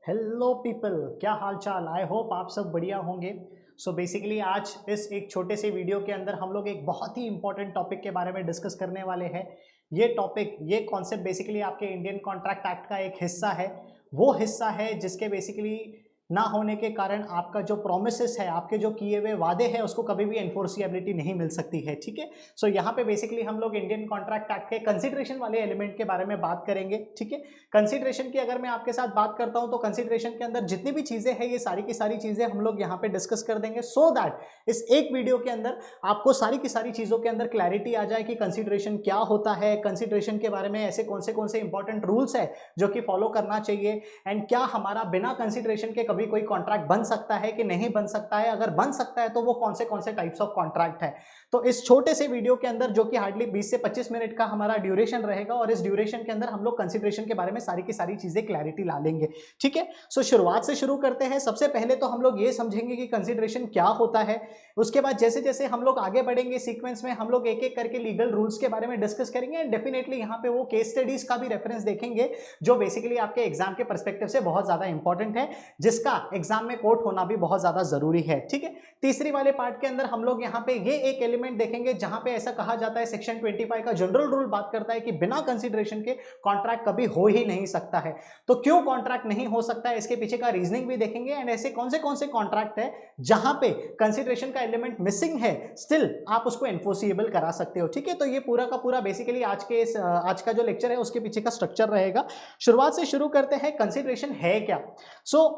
Hello people, क्या हाल चाल। I hope आप सब बढ़िया होंगे। सो बेसिकली आज इस एक छोटे से वीडियो के अंदर हम लोग एक बहुत ही इंपॉर्टेंट टॉपिक के बारे में डिस्कस करने वाले हैं। ये टॉपिक, ये कॉन्सेप्ट बेसिकली आपके इंडियन कॉन्ट्रैक्ट एक्ट का एक हिस्सा है। वो हिस्सा है जिसके बेसिकली ना होने के कारण आपका जो प्रोमिसेस है, आपके जो किए हुए वादे हैं, उसको कभी भी एनफोर्सिएबिलिटी नहीं मिल सकती है। ठीक है। सो यहाँ पे बेसिकली हम लोग इंडियन कॉन्ट्रैक्ट एक्ट के कंसिडरेशन वाले एलिमेंट के बारे में बात करेंगे। ठीक है। कंसिडरेशन की अगर मैं आपके साथ बात करता हूं तो कंसिडरेशन के अंदर जितनी भी चीजें हैं, ये सारी की सारी चीजें हम लोग यहाँ पे डिस्कस कर देंगे, सो दैट इस एक वीडियो के अंदर आपको सारी की सारी चीजों के अंदर क्लैरिटी आ जाए कि कंसिडरेशन क्या होता है, कंसिडरेशन के बारे में ऐसे कौन से इंपॉर्टेंट रूल्स है जो कि फॉलो करना चाहिए, एंड क्या हमारा बिना कंसिडरेशन के कभी कोई कॉन्ट्रैक्ट बन सकता है कि नहीं बन सकता है, अगर बन सकता है तो वो कौन से टाइप्स ऑफ कॉन्ट्रैक्ट है। तो इस छोटे से वीडियो के अंदर, जो कि हार्डली 20 से 25 मिनट का हमारा ड्यूरेशन रहेगा, और इस ड्यूरेशन के अंदर हम लोग कंसिडरेशन के बारे में सारी की सारी चीजें क्लैरिटी ला लेंगे। ठीक है। सो शुरुआत से शुरू करते हैं। सबसे पहले तो हम लोग ये समझेंगे कि कंसिडरेशन क्या होता है। उसके बाद जैसे जैसे हम लोग आगे बढ़ेंगे सीक्वेंस में, हम लोग एक एक करके लीगल रूल्स के बारे में डिस्कस करेंगे, एंड डेफिनेटली यहाँ पे वो केस स्टडीज का भी रेफरेंस देखेंगे जो बेसिकली आपके एग्जाम के परस्पेक्टिव से बहुत ज्यादा इंपॉर्टेंट है, जिसका एग्जाम में कोट होना भी बहुत ज्यादा जरूरी है। ठीक है। तीसरी वाले पार्ट के अंदर हम लोग यहाँ पे ये एक एलिमेंट देखेंगे जहां पे ऐसा कहा जाता है, सेक्शन 25 का जनरल रूल बात करता है कि बिना कंसिडरेशन के कॉन्ट्रैक्ट कभी हो ही नहीं सकता है। तो क्यों कॉन्ट्रैक्ट नहीं हो सकता है, इसके पीछे का रीजनिंग भी देखेंगे, एंड ऐसे कौन से कॉन्ट्रैक्ट है जहां पे कंसिडरेशन का एलिमेंट मिसिंग है, स्टिल आप उसको एनफोर्सिएबल करा सकते हो। ठीक है। तो ये पूरा का पूरा बेसिकली आज का जो लेक्चर है उसके पीछे का स्ट्रक्चर रहेगा। शुरुआत से शुरू करते हैं, कंसिडरेशन है क्या।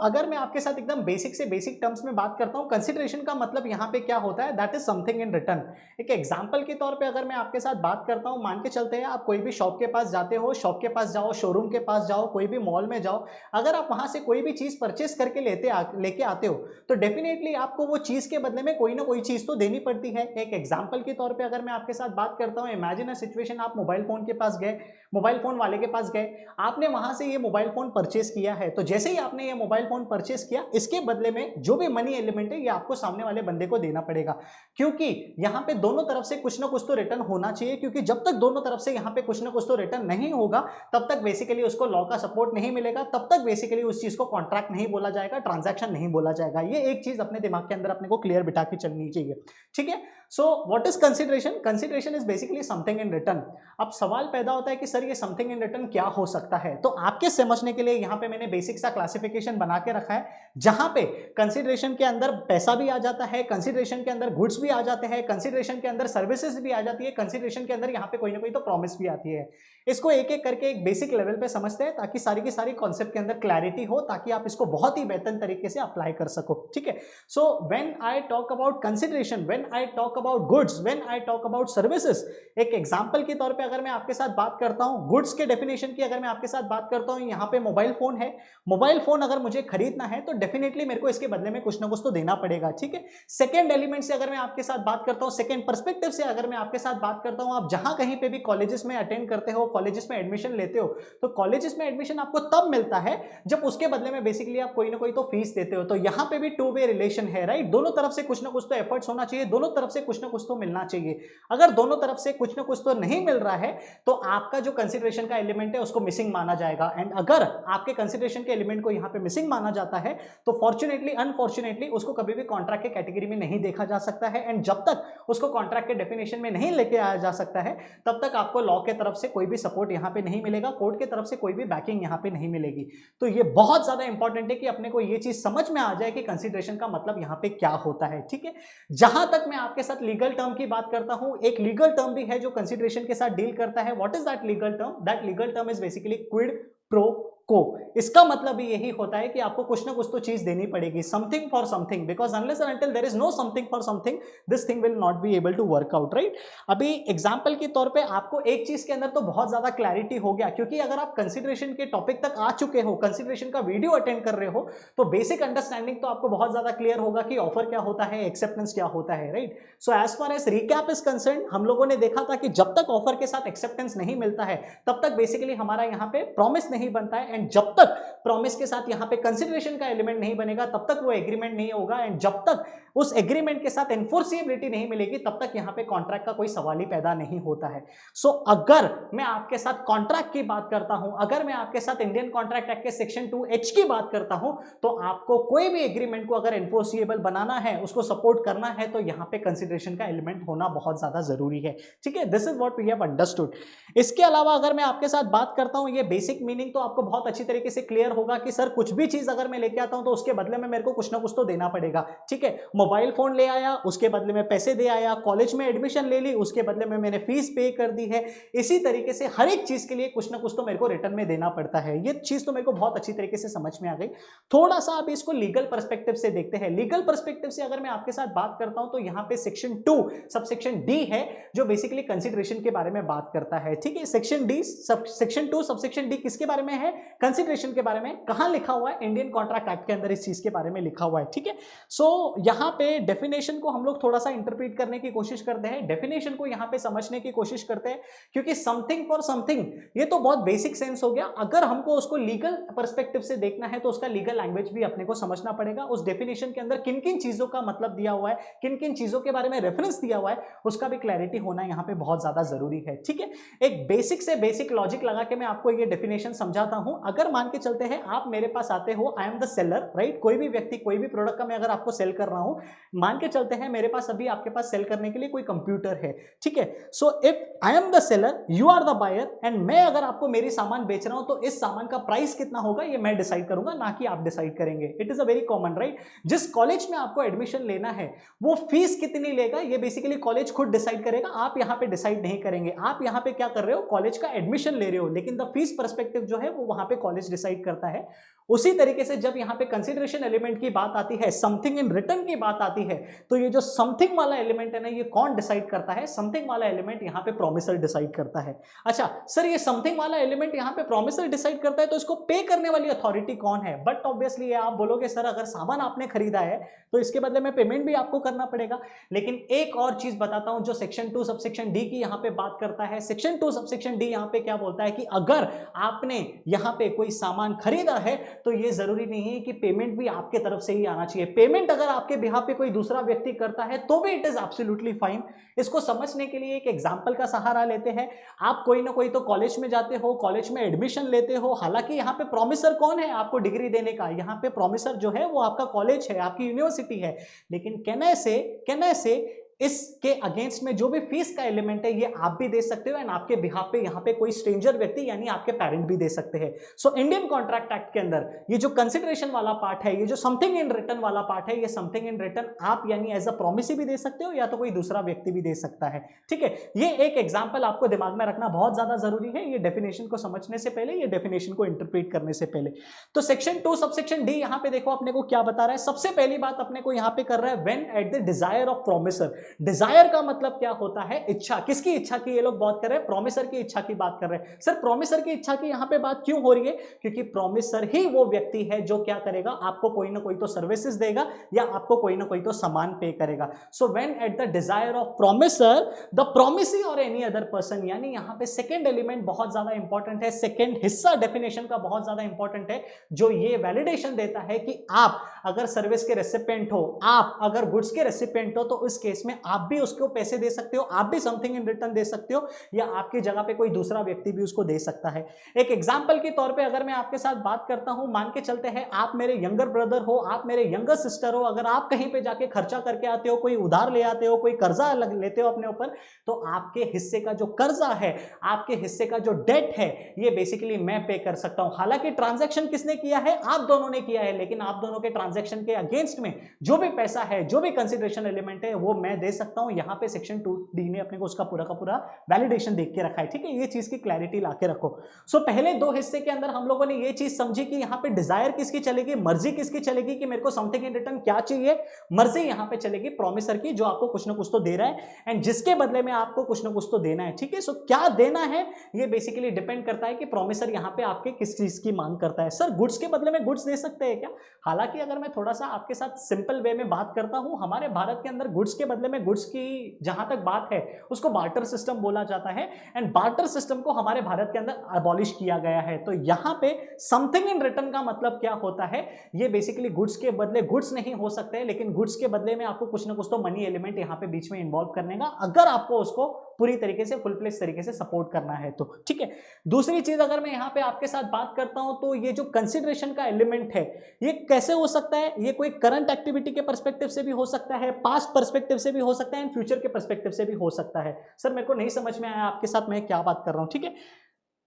अगर मैं आपके साथ एकदम बेसिक से बेसिक टर्म्स में बात करता हूं, कंसिडरेशन का मतलब यहां पे क्या होता है, that is something in return. एक एग्जांपल के तौर पे अगर मैं आपके साथ बात करता हूं, मान के चलते हैं आप कोई भी शॉप के पास जाते हो, शॉप के पास जाओ, शोरूम के पास जाओ, कोई भी मॉल में जाओ, अगर आप वहां से कोई भी चीज परचेस करके लेके आते हो, तो डेफिनेटली आपको वो चीज के बदले में कोई ना कोई चीज तो देनी पड़ती है। एक एग्जाम्पल के तौर पर अगर मैं आपके साथ बात करता हूँ, इमेजिन अ सिचुएशन, आप मोबाइल फोन के पास गए, मोबाइल फोन वाले के पास गए, आपने वहां से ये मोबाइल फोन परचेस किया है। तो जैसे ही आपने ये मोबाइल फोन परचेस किया, इसके बदले में जो भी मनी एलिमेंट है ये आपको सामने वाले बंदे को देना पड़ेगा, क्योंकि यहां पे दोनों तरफ से कुछ ना कुछ तो रिटर्न होना चाहिए, क्योंकि जब तक दोनों तरफ से यहां पे कुछ ना कुछ तो रिटर्न नहीं होगा, तब तक बेसिकली उसको लॉ का सपोर्ट नहीं मिलेगा, तब तक बेसिकली उस चीज को कॉन्ट्रैक्ट नहीं बोला जाएगा, ट्रांजैक्शन नहीं बोला जाएगा। ये एक चीज अपने दिमाग के अंदर अपने को क्लियर बिठा के चलनी चाहिए। ठीक है। So what is consideration? Consideration is basically something in return. अब सवाल पैदा होता है कि सर ये समथिंग इन रिटर्न क्या हो सकता है। तो आपके समझने के लिए यहां पे मैंने बेसिक सा क्लासिफिकेशन बना के रखा है, जहां पे कंसिडरेशन के अंदर पैसा भी आ जाता है, कंसिडरेशन के अंदर गुड्स भी आ जाते हैं, कंसिडरेशन के अंदर सर्विसेज भी आ जाती है, कंसिडरेशन के अंदर यहां पे कोई ना कोई तो प्रॉमिस भी आती है। इसको एक एक करके एक बेसिक लेवल पे समझते हैं, ताकि सारी की सारी कॉन्सेप्ट के अंदर क्लैरिटी हो, ताकि आप इसको बहुत ही बेहतर तरीके से अप्लाई कर सको। ठीक है। So when I talk about consideration, when I talk about goods, when I talk about services, एक एग्जांपल के तौर पे अगर मैं आपके साथ बात करता हूं गुड्स के डेफिनेशन की, अगर मैं आपके साथ बात करता हूं, यहां पे मोबाइल फोन है, मोबाइल फोन अगर मुझे खरीदना है तो डेफिनेटली मेरे को इसके बदले में कुछ ना कुछ तो देना पड़ेगा। ठीक है। सेकंड एलिमेंट से अगर मैं आपके साथ बात करता हूं, सेकंड पर्सपेक्टिव से अगर मैं आपके साथ बात करता हूं, आप जहां कहीं पे भी कॉलेजेस में अटेंड करते हो, कॉलेजेस में एडमिशन लेते हो, तो कॉलेजेस में एडमिशन आपको तब मिलता है जब उसके बदले में बेसिकली आप कोई ना कोई तो फीस देते हो। तो यहां पे भी टू वे रिलेशन है, राइट। दोनों तरफ से कुछ ना कुछ तो एफर्ट्स होना चाहिए, दोनों तरफ से कुछ ना कुछ तो मिलना चाहिए। अगर दोनों तरफ से कुछ ना कुछ तो नहीं मिल रहा है, तो आपका जो कंसिडरेशन का एलिमेंट है उसको मिसिंग माना जाएगा। एंड अगर आपके कंसिडरेशन के एलिमेंट को यहां पे मिसिंग माना जाता है, तो फॉर्चुनेटली अनफॉर्चुनेटली उसको कभी भी कॉन्ट्रैक्ट के कैटेगरी में नहीं देखा जा सकता है, एंड जब तक उसको कॉन्ट्रैक्ट के डेफिनेशन में नहीं लेके आया जा सकता है, तब तक आपको लॉ के तरफ से कोई भी सपोर्ट यहां पे नहीं मिलेगा, कोर्ट के तरफ से कोई भी बैकिंग यहां पे नहीं मिलेगी। तो ये बहुत ज्यादा इंपॉर्टेंट है कि अपने को ये चीज समझ में आ जाए कि कंसिडरेशन का मतलब यहां पे क्या होता है। ठीक है। जहां तक मैं आपके साथ लीगल टर्म की बात करता हूं, एक लीगल टर्म भी है जो कंसिडरेशन के साथ डील करता है। What is that legal term? That legal term is basically quid pro को। इसका मतलब भी यही होता है कि आपको कुछ ना कुछ तो चीज देनी पड़ेगी, something for something, because unless and until there is no something for something, this thing will not be able to work out, right. अभी एग्जांपल के तौर पे आपको एक चीज के अंदर तो बहुत ज्यादा क्लैरिटी हो गया, क्योंकि अगर आप कंसिडरेशन के टॉपिक तक आ चुके हो, कंसिडरेशन का वीडियो अटेंड कर रहे हो, तो बेसिक अंडरस्टैंडिंग तो आपको बहुत ज्यादा क्लियर होगा कि ऑफर क्या होता है, एक्सेप्टेंस क्या होता है, right. So as far as recap is concern, हम लोगों ने देखा था कि जब तक ऑफर के साथ एक्सेप्टेंस नहीं मिलता है, तब तक बेसिकली हमारा यहाँ पे प्रॉमिस नहीं बनता है, एंड जब तक प्रॉमिस के साथ यहाँ पे कंसिडरेशन का एलिमेंट नहीं बनेगा तब तक वो एग्रीमेंट नहीं होगा, एंड जब तक उस एग्रीमेंट के साथ एनफोर्सिबिलिटी नहीं मिलेगी तब तक यहाँ पे कॉन्ट्रैक्ट का कोई सवाल ही पैदा नहीं होता है। सो अगर मैं आपके साथ कॉन्ट्रैक्ट की बात करता हूं, अगर मैं आपके साथ इंडियन कॉन्ट्रैक्ट एक्ट के सेक्शन 2H की बात करता हूं, तो आपको कोई भी एग्रीमेंट को अगर एनफोर्सिएबल बनाना है, उसको सपोर्ट करना है, तो यहाँ पे कंसिडरेशन का एलिमेंट होना बहुत ज्यादा जरूरी है। ठीक है, this is what we have understood. इसके अलावा अगर मैं आपके साथ बात करता हूं, ये बेसिक मीनिंग तो आपको बहुत अच्छी तरीके से क्लियर होगा कि सर कुछ भी चीज अगर मैं लेके आता हूं तो उसके बदले में मेरे को कुछ ना कुछ तो देना पड़ेगा। ठीक है, मोबाइल फोन ले आया, उसके बदले में पैसे दे आया, कॉलेज में एडमिशन ले ली, उसके बदले में मैंने फीस पे कर दी है। इसी तरीके से हर एक चीज के लिए कुछ ना कुछ तो मेरे को रिटर्न में देना पड़ता है। ये चीज तो मेरे को बहुत अच्छी तरीके से समझ में आ गई। थोड़ा सा आप इसको लीगल पर्सपेक्टिव से देखते हैं। लीगल पर्सपेक्टिव से अगर मैं आपके साथ बात करता हूं तो यहाँ पे सेक्शन 2 सबसेक्शन डी है जो बेसिकली कंसिडरेशन के बारे में बात करता है। ठीक है, सेक्शन 2 सबसेक्शन डी किसके बारे में है? कंसिडरेशन के बारे में। कहां लिखा हुआ है? इंडियन कॉन्ट्रैक्ट एक्ट के अंदर इस चीज के बारे में लिखा हुआ है। ठीक है, सो यहाँ पे डेफिनेशन को हम लोग थोड़ा सा इंटरप्रेट करने की कोशिश करते हैं, डेफिनेशन को यहाँ पे समझने की कोशिश करते हैं, क्योंकि समथिंग फॉर समथिंग ये तो बहुत बेसिक सेंस हो गया। अगर हमको उसको लीगल पर्सपेक्टिव से देखना है तो उसका लीगल लैंग्वेज भी अपने को समझना पड़ेगा। उस डेफिनेशन के अंदर किन किन चीजों का मतलब दिया हुआ है, किन किन चीजों के बारे में रेफरेंस दिया हुआ है, उसका भी क्लैरिटी होना यहाँ पे बहुत ज्यादा जरूरी है। ठीक है, एक बेसिक से बेसिक लॉजिक लगा के मैं आपको ये डेफिनेशन समझाता हूं। अगर मान के चलते हैं आप मेरे पास आते हो, आई एम द सेलर, राइट? कोई भी व्यक्ति कोई भी प्रोडक्ट का मैं अगर आपको सेल कर रहा हूं, मान के चलते हैं मेरे पास अभी आपके पास सेल करने के लिए कोई कंप्यूटर है। ठीक है, so if I am the seller, you are the buyer, and मैं अगर आपको मेरी सामान बेच रहा हूं तो इस सामान का प्राइस कितना होगा ये मैं डिसाइड करूंगा, ना कि आप डिसाइड करेंगे। It is a very common, right? जिस कॉलेज में आपको एडमिशन लेना है वो फीस कितनी लेगा ये बेसिकली कॉलेज खुद डिसाइड करेगा, आप यहां पे डिसाइड नहीं करेंगे। आप यहां पे क्या कर रहे हो? कॉलेज का एडमिशन ले रहे हो, लेकिन द फीस पर्सपेक्टिव जो है वो वहां पे कॉलेज डिसाइड करता है। उसी तरीके से जब यहां पे कंसिडरेशन एलिमेंट की बात आती है, समथिंग इन रिटर्न की बात आती है, तो ये जो समथिंग वाला एलिमेंट है ना, ये कौन डिसाइड करता है? समथिंग वाला एलिमेंट यहां पे प्रॉमिसर डिसाइड करता है। अच्छा सर, ये समथिंग वाला एलिमेंट यहां पे प्रॉमिसर डिसाइड करता है, तो इसको पे करने वाली अथॉरिटी कौन है? बट ऑब्वियसली आप बोलोगे सर अगर सामान आपने खरीदा है तो इसके बदले में पेमेंट भी आपको करना पड़ेगा। लेकिन एक और चीज बताता हूं जो सेक्शन 2 सबसेक्शन डी की यहां पे बात करता है। सेक्शन 2 सबसेक्शन डी यहां पे क्या बोलता है कि अगर आपने यहां पे कोई सामान खरीदा है तो ये जरूरी नहीं है कि पेमेंट भी आपके तरफ से ही आना चाहिए। पेमेंट अगर आपके बिहाफ पे कोई दूसरा व्यक्ति करता है तो भी इट इज एब्सोल्युटली फाइन। इसको समझने के लिए एक एग्जांपल का सहारा लेते हैं। आप कोई ना कोई तो कॉलेज में जाते हो, कॉलेज में एडमिशन लेते हो, हालांकि यहाँ पे प्रॉमिसर कौन है आपको डिग्री देने का? यहाँ पे प्रॉमिसर जो है वो आपका कॉलेज है, आपकी यूनिवर्सिटी है। लेकिन कैन आई से इसके अगेंस्ट में जो भी फीस का एलिमेंट है ये आप भी दे सकते हो, एंड आपके बिहाफ पे यहाँ पे कोई स्ट्रेंजर व्यक्ति यानी आपके पेरेंट भी दे सकते हैं। सो इंडियन कॉन्ट्रैक्ट एक्ट के अंदर ये जो कंसिडरेशन वाला पार्ट है, ये जो समथिंग इन रिटर्न वाला पार्ट है, ये समथिंग इन रिटर्न आप यानी एज अ प्रॉमिस भी दे सकते हो या तो कोई दूसरा व्यक्ति भी दे सकता है। ठीक है, ये एक एग्जाम्पल आपको दिमाग में रखना बहुत ज्यादा जरूरी है, ये डेफिनेशन को समझने से पहले, ये डेफिनेशन को इंटरप्रेट करने से पहले। तो सेक्शन 2 सबसेक्शन डी यहाँ पे देखो अपने को क्या बता रहा है। सबसे पहली बात अपने को यहाँ पे कर रहा है when at the desire of promisor. Desire का मतलब क्या होता है? इच्छा। किसकी इच्छा की ये लोग बात कर रहे हैं? प्रॉमिसर की इच्छा की बात कर रहे हैं। सर प्रॉमिसर की इच्छा की यहां पे बात क्यों हो रही है? क्योंकि प्रॉमिसर ही वो व्यक्ति है जो क्या करेगा, आपको कोई ना कोई तो सर्विसेज देगा या आपको कोई ना कोई तो सामान पे करेगा। So when at the desire of promisor the promisee और एनी अदर पर्सन, यानी यहां पे सेकंड एलिमेंट बहुत ज्यादा इंपॉर्टेंट है, सेकंड हिस्सा डेफिनेशन का बहुत ज्यादा इंपॉर्टेंट है, जो ये वैलिडेशन देता है कि आप अगर सर्विस के रेसिपिएंट हो, आप अगर गुड्स के रेसिपिएंट हो, तो इस केस में आप भी उसको पैसे दे सकते हो, आप भी समथिंग इन रिटर्न दे सकते हो, या आपकी जगह पे कोई दूसरा व्यक्ति भी उसको दे सकता है। एक एग्जांपल के तौर पे अगर मैं आपके साथ बात करता हूं, मान के चलते हैं आप मेरे यंगर ब्रदर हो, आप मेरे यंगर सिस्टर हो, अगर आप कहीं पे जाके खर्चा करके आते हो, कोई उधार ले आते हो, कोई कर्जा लेते हो अपने ऊपर, तो आपके हिस्से का जो कर्जा है, आपके हिस्से का जो डेट है, ये बेसिकली मैं पे कर सकता हूं। हालांकि ट्रांजैक्शन किसने किया है? आप दोनों ने किया है, लेकिन आप दोनों के ट्रांजैक्शन के अगेंस्ट में जो भी पैसा है, जो भी कंसिडरेशन एलिमेंट है, वो मैं दे सकता हूं। यहां पे सेक्शन 2D ने अपने को उसका पूरा का पूरा वैलिडेशन देख के रखा है। ठीक है, ये चीज की क्लैरिटी लाके रखो। सो पहले दो हिस्से के अंदर हम लोगों ने ये चीज समझी कि यहां पे डिजायर किसकी चलेगी, मर्जी किसकी चलेगी कि मेरे को समथिंग इन रिटर्न क्या चाहिए। मर्जी यहां पे चलेगी प्रॉमिसर की, जो आपको कुछ ना कुछ तो दे रहा है एंड जिसके बदले में आपको कुछ ना कुछ तो देना है। ठीक है, सो क्या देना है ये बेसिकली डिपेंड करता है कि प्रॉमिसर यहां पे आपके किस चीज की मांग करता है। सर गुड्स के बदले में गुड्स दे सकते हैं क्या? हालांकि अगर मैं थोड़ा सा आपके साथ सिंपल वे में बात करता हूं, हमारे भारत के अंदर गुड्स के बदले में गुड्स की जहां तक बात है उसको बार्टर सिस्टम बोला जाता है, एंड बार्टर सिस्टम को हमारे भारत के अंदर अबॉलिश किया गया है। तो यहां पे समथिंग इन रिटर्न का मतलब क्या होता है, ये बेसिकली गुड्स के बदले गुड्स नहीं हो सकते हैं, लेकिन गुड्स के बदले में आपको कुछ ना कुछ तो मनी एलिमेंट यहां पे बीच में इन्वॉल्व करने का, अगर आपको उसको पूरी तरीके से फुल फ्लेज तरीके से सपोर्ट करना है तो। ठीक है, दूसरी चीज अगर मैं यहां पे आपके साथ बात करता हूं तो ये जो कंसिडरेशन का एलिमेंट है ये कैसे हो सकता है, ये कोई करंट एक्टिविटी के पर्सपेक्टिव से भी हो सकता है, पास्ट पर्सपेक्टिव से भी हो सकता है, एंड फ्यूचर के पर्सपेक्टिव से भी हो सकता है। सर मेरे को नहीं समझ में आया आपके साथ मैं क्या बात कर रहा हूं। ठीक है,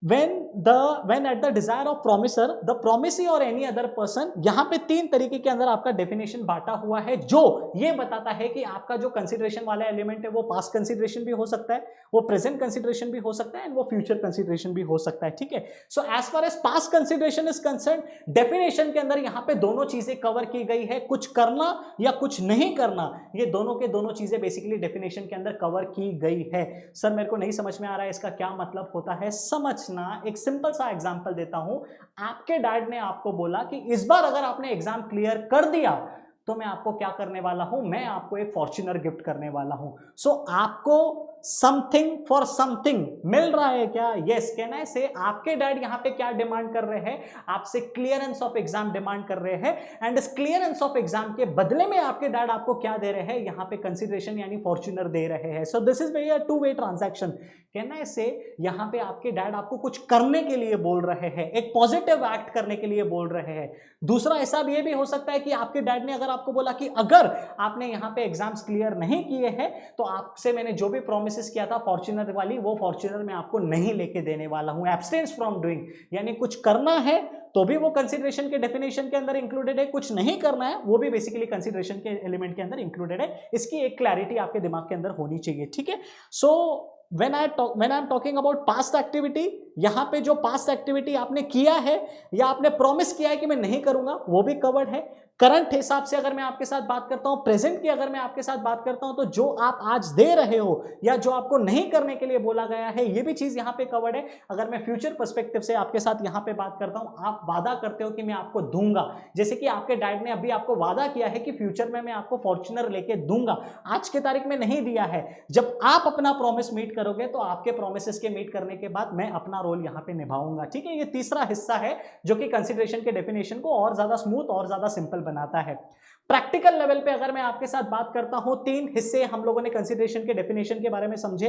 when at the desire of promisor the promisee or any other person, यहां पे तीन तरीके के अंदर आपका डेफिनेशन बांटा हुआ है जो ये बताता है कि आपका जो कंसिडरेशन वाला एलिमेंट है वो पास्ट कंसिडरेशन भी हो सकता है, वो प्रेजेंट कंसिडरेशन भी हो सकता है, एंड वो फ्यूचर कंसिडरेशन भी हो सकता है। ठीक है, so as far as past consideration is concern, definition के अंदर यहां पे दोनों चीजें कवर की गई है, कुछ करना या कुछ नहीं करना, ये दोनों के दोनों चीजें बेसिकली डेफिनेशन के अंदर कवर की गई है। सर मेरे को नहीं समझ में आ रहा है इसका क्या मतलब होता है, समझ एक सिंपल सा एग्जांपल देता हूं। आपके डैड ने आपको बोला कि इस बार अगर आपने एग्जाम क्लियर कर दिया तो मैं आपको क्या करने वाला हूं, मैं आपको एक फॉर्च्यूनर गिफ्ट करने वाला हूं। सो आपको समथिंग फॉर समथिंग मिल रहा है क्या? यस, कैन आई से आपके डैड यहां पे क्या डिमांड कर रहे हैं, आपसे क्लियरेंस ऑफ एग्जाम डिमांड कर रहे हैं, एंड इस क्लियरेंस ऑफ एग्जाम के बदले में आपके डैड आपको क्या दे रहे हैं, यहां पे कंसिडरेशन यानी फॉर्च्यूनर दे रहे हैं। सो this is very two way transaction. Can I से यहां पे आपके डैड आपको कुछ करने के लिए बोल रहे हैं, एक पॉजिटिव एक्ट करने के लिए बोल रहे हैं। दूसरा ऐसा ये भी हो सकता है कि आपके डैड ने अगर आपको बोला कि अगर आपने यहां पे एग्जाम्स क्लियर नहीं किए हैं तो आपसे मैंने जो भी प्रॉमिसेस किया था फॉर्च्यूनर वाली, वो फॉर्च्यूनर मैं आपको नहीं लेके देने वाला हूं। एब्सटेंस फ्रॉम डूइंग यानी कुछ करना है तो भी वो कंसिडरेशन के डेफिनेशन के अंदर इंक्लूडेड है, कुछ नहीं करना है वो भी बेसिकली कंसिडरेशन के एलिमेंट के अंदर इंक्लूडेड है। इसकी एक क्लैरिटी आपके दिमाग के अंदर होनी चाहिए। ठीक है, सो when I'm talking about past activity, यहां पे जो पास्ट एक्टिविटी आपने किया है या आपने प्रॉमिस किया है कि मैं नहीं करूंगा वो भी कवर्ड है। करंट हिसाब से अगर मैं आपके साथ बात करता हूं, प्रेजेंट की अगर मैं आपके साथ बात करता हूं, तो जो आप आज दे रहे हो या जो आपको नहीं करने के लिए बोला गया है ये भी चीज यहां पे कवर्ड है। अगर मैं फ्यूचर पर्सपेक्टिव से आपके साथ यहां पे बात करता हूं, आप वादा करते हो कि मैं आपको दूंगा, जैसे कि आपके डैड ने अभी आपको वादा किया है कि फ्यूचर में मैं आपको फॉर्च्यूनर लेके दूंगा, आज के तारीख में नहीं दिया है। जब आप अपना प्रॉमिस मीट करोगे तो आपके प्रॉमिसेस के मीट करने के बाद मैं अपना रोल यहां पे निभाऊंगा। ठीक है, ये तीसरा हिस्सा है जो कि कंसिडरेशन के डेफिनेशन को और ज्यादा स्मूथ और ज्यादा सिंपल बनाता है। प्रैक्टिकल लेवल पे अगर मैं आपके साथ बात करता हूं, तीन हिस्से हम लोगों ने कंसीडरेशन के डेफिनेशन के बारे में समझे।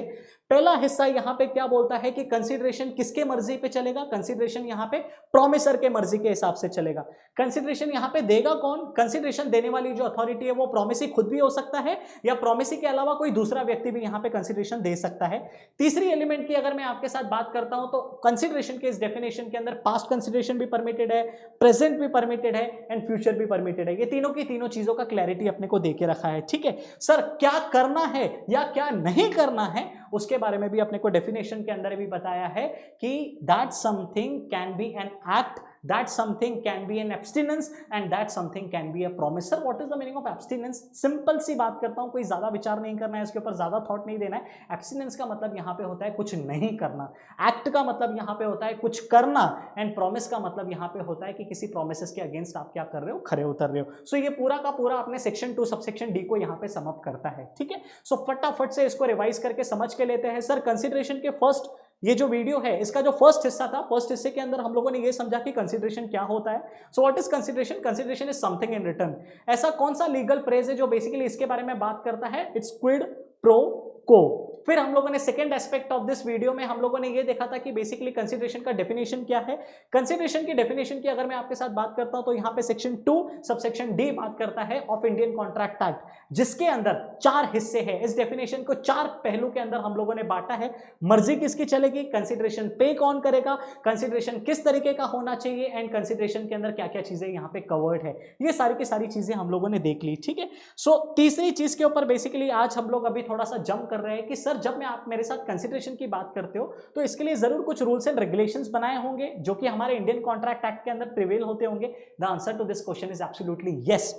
पहला हिस्सा यहां पे क्या बोलता है कि कंसीडरेशन किसके मर्जी पे चलेगा, कंसीडरेशन यहां पे प्रॉमिसर के मर्जी के हिसाब से चलेगा। कंसीडरेशन यहां पे देगा कौन, कंसीडरेशन देने वाली जो अथॉरिटी है वो प्रॉमिसी खुद भी हो सकता है या प्रॉमिसी के अलावा कोई दूसरा व्यक्ति भी यहां पे कंसीडरेशन दे सकता है। तीसरी एलिमेंट की अगर मैं आपके साथ बात करता हूं तो कंसीडरेशन के इस डेफिनेशन के अंदर पास्ट कंसीडरेशन भी परमिटेड है, प्रेजेंट भी परमिटेड है एंड फ्यूचर भी परमिटेड है। ये तीनों की तीनों चीजों का क्लैरिटी अपने को देके रखा है। ठीक है सर, क्या करना है या क्या नहीं करना है उसके बारे में भी अपने को डेफिनेशन के अंदर भी बताया है कि that something can be an act, that something can be an abstinence and that something can be a promise. Sir, what is the meaning of abstinence? Simple सी बात करता हूं, कोई ज्यादा विचार नहीं करना है, इसके ऊपर ज्यादा थॉट नहीं देना है। एब्सटिनेंस का मतलब यहां पे होता है कुछ नहीं करना, एक्ट का मतलब यहां पे होता है कुछ करना, एंड प्रॉमिस का मतलब यहां पे होता है कि किसी प्रोमिसेस के अगेंस्ट आप क्या कर रहे हो, खरे उतर रहे हो। सो ये पूरा का पूरा अपने सेक्शन 2 सबसेक्शन डी को यहां पे समअप करता है। ठीक है, सो फटाफट से इसको रिवाइज करके समझ के लेते हैं। सर, कंसीडरेशन के फर्स्ट ये जो वीडियो है इसका जो फर्स्ट हिस्सा था, फर्स्ट हिस्से के अंदर हम लोगों ने ये समझा कि कंसीडरेशन क्या होता है। So what is consideration? Consideration is something in return. ऐसा कौन सा लीगल फ्रेज है जो बेसिकली इसके बारे में बात करता है? इट्स क्विड प्रो को। फिर हम लोगों ने second aspect of this video में हम लोगों ने ये देखा था कि बेसिकली कंसीडरेशन का डेफिनेशन क्या है। कंसीडरेशन की डेफिनेशन की अगर मैं आपके साथ बात करता हूं तो यहां पे सेक्शन 2 सबसेक्शन डी बात करता है ऑफ इंडियन कॉन्ट्रैक्ट एक्ट, जिसके अंदर 4 हिस्से हैं। इस डेफिनेशन को 4 पहलू के अंदर हम लोगों ने बांटा है। मर्जी किसकी चलेगी, कंसीडरेशन पे कौन करेगा, कंसीडरेशन किस तरीके का होना चाहिए, एंड कंसीडरेशन के अंदर क्या क्या चीजें यहां पे कवर्ड है, ये सारी की सारी चीजें हम लोगों ने देख ली। ठीक है, सो तीसरी चीज के ऊपर बेसिकली आज हम लोग अभी थोड़ा सा जंप कर रहे हैं कि सर जब मैं आप मेरे साथ कंसीडरेशन की बात करते हो तो इसके लिए जरूर कुछ रूल्स एंड रेगुलेशंस बनाए होंगे जो कि हमारे इंडियन कॉन्ट्रैक्ट एक्ट के अंदर प्रिवेल होते होंगे। The answer to this question is absolutely yes.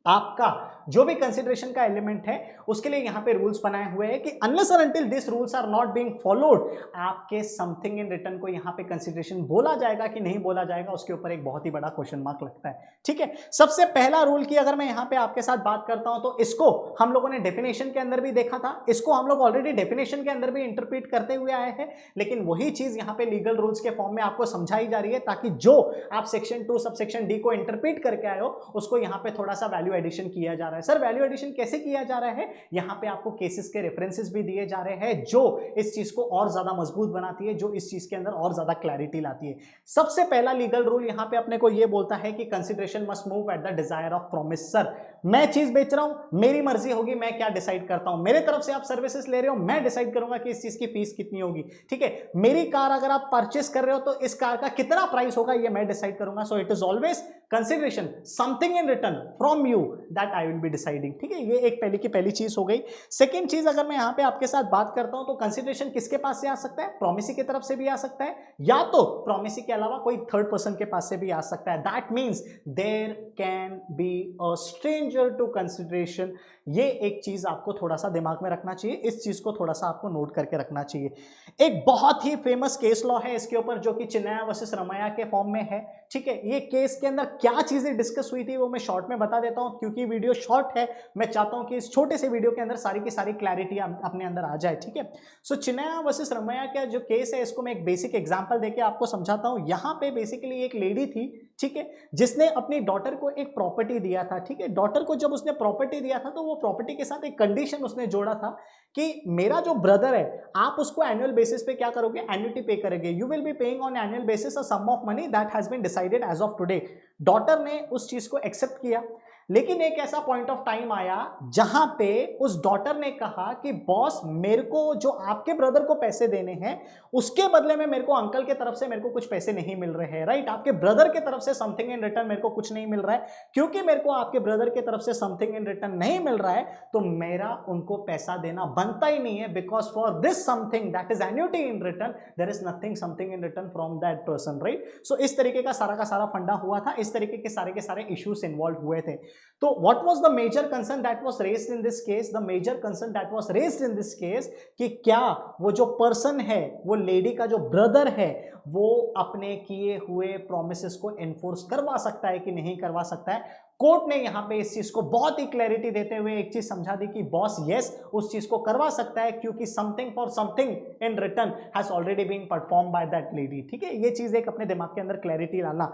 आपका जो भी कंसिडरेशन का एलिमेंट है उसके लिए यहां पे रूल्स बनाए हुए हैं कि अनलेस और until this rules are not being followed, आपके समथिंग इन रिटर्न को यहां पे कंसिडरेशन बोला जाएगा कि नहीं बोला जाएगा, उसके ऊपर एक बहुत ही बड़ा क्वेश्चन मार्क लगता है। ठीक है, सबसे पहला रूल की अगर मैं यहां पे आपके साथ बात करता हूं तो इसको हम लोगों ने डेफिनेशन के अंदर भी देखा था, इसको हम लोग ऑलरेडी डेफिनेशन के अंदर भी इंटरप्रेट करते हुए आए हैं, लेकिन वही चीज यहां पे लीगल रूल्स के फॉर्म में आपको समझाई जा रही है ताकि जो आप सेक्शन 2 सब सेक्शन डी को इंटरप्रेट करके आए हो उसको यहां पे थोड़ा सा वैल्यू एडिशन किया जा रहा है। सर वैल्यू एडिशन कैसे किया जा रहा है? यहां पे आपको केसेस के रेफरेंसेस भी दिए जा रहे हैं जो इस चीज को और ज्यादा मजबूत बनाती है, जो इस चीज के अंदर और ज्यादा क्लैरिटी लाती है। सबसे पहला लीगल रूल यहां पे अपने को यह बोलता है कि consideration must move at the desire of promise. Sir मैं चीज बेच रहा हूं, मेरी मर्जी होगी मैं क्या डिसाइड करता हूं, मेरे तरफ से आप सर्विसेज ले रहे हो, मैं डिसाइड करूंगा कि इस चीज की फीस कितनी होगी। ठीक है, मेरी कार अगर आप परचेस कर रहे हो तो इस कार का कितना प्राइस होगा ये मैं डिसाइड करूंगा। So it is always consideration something in return from you that I will be deciding. ठीक है, ये एक पहली की पहली चीज हो गई। सेकेंड चीज अगर मैं यहां पे आपके साथ बात करता हूं तो कंसिडरेशन किसके पास से आ सकता है? प्रॉमिसी की तरफ से भी आ सकता है या तो प्रॉमिसी के अलावा कोई थर्ड पर्सन के पास से भी आ सकता है। That means there can be a stranger to consideration. ये एक चीज आपको थोड़ा सा दिमाग में रखना चाहिए, इस चीज को थोड़ा सा आपको नोट करके रखना चाहिए। एक बहुत ही फेमस केस लॉ है इसके ऊपर जो कि चिन्नैया वर्सेस रमैया के फॉर्म में है। ठीक है, ये केस के अंदर क्या चीजें डिस्कस हुई थी वो मैं शॉर्ट में बता देता हूं क्योंकि वीडियो शॉर्ट है, मैं चाहता हूं कि इस छोटे से वीडियो के अंदर सारी की सारी क्लैरिटी अपने अंदर आ जाए। ठीक है, सो चिन्नैया वर्सेस रमैया का जो केस है इसको मैं एक बेसिक एग्जांपल देके आपको समझाता हूं। यहां पे बेसिकली एक लेडी थी, ठीक है, जिसने अपनी डॉटर को एक प्रॉपर्टी दिया था। ठीक है, डॉटर को जब उसने प्रॉपर्टी दिया था तो वो प्रॉपर्टी के साथ एक कंडीशन उसने जोड़ा था कि मेरा जो ब्रदर है आप उसको एनुअल बेसिस पे क्या करोगे? एन्युटी पे करोगे। You will be paying on annual basis a sum of money that has been decided as of today. Daughter ने उस चीज को एक्सेप्ट किया, लेकिन एक ऐसा पॉइंट ऑफ टाइम आया जहां पे उस डॉटर ने कहा कि बॉस मेरे को जो आपके ब्रदर को पैसे देने हैं उसके बदले में मेरे को अंकल के तरफ से मेरे को कुछ पैसे नहीं मिल रहे हैं। राइट, आपके ब्रदर के तरफ से समथिंग इन रिटर्न मेरे को कुछ नहीं मिल रहा है। क्योंकि मेरे को आपके ब्रदर के तरफ से समथिंग इन रिटर्न नहीं मिल रहा है तो मेरा उनको पैसा देना बनता ही नहीं है, because for this something that is annuity in return there is nothing something in return from that person. Right, so इस तरीके का सारा फंडा हुआ था, इस तरीके के सारे इश्यूज इन्वॉल्व हुए थे। तो what was the major concern that was raised in this case? The major concern that was raised in this case कि क्या वो जो पर्सन है, वो लेडी का जो ब्रदर है, वो अपने किए हुए प्रोमिसेस को एनफोर्स करवा सकता है कि नहीं करवा सकता है। कोर्ट ने यहां पे इस चीज को बहुत ही क्लैरिटी देते हुए एक चीज समझा दी कि बॉस यस उस चीज को करवा सकता है क्योंकि something for something in return has already been perform by that lady. ठीक है, ये चीज एक अपने दिमाग के अंदर क्लैरिटी लाना।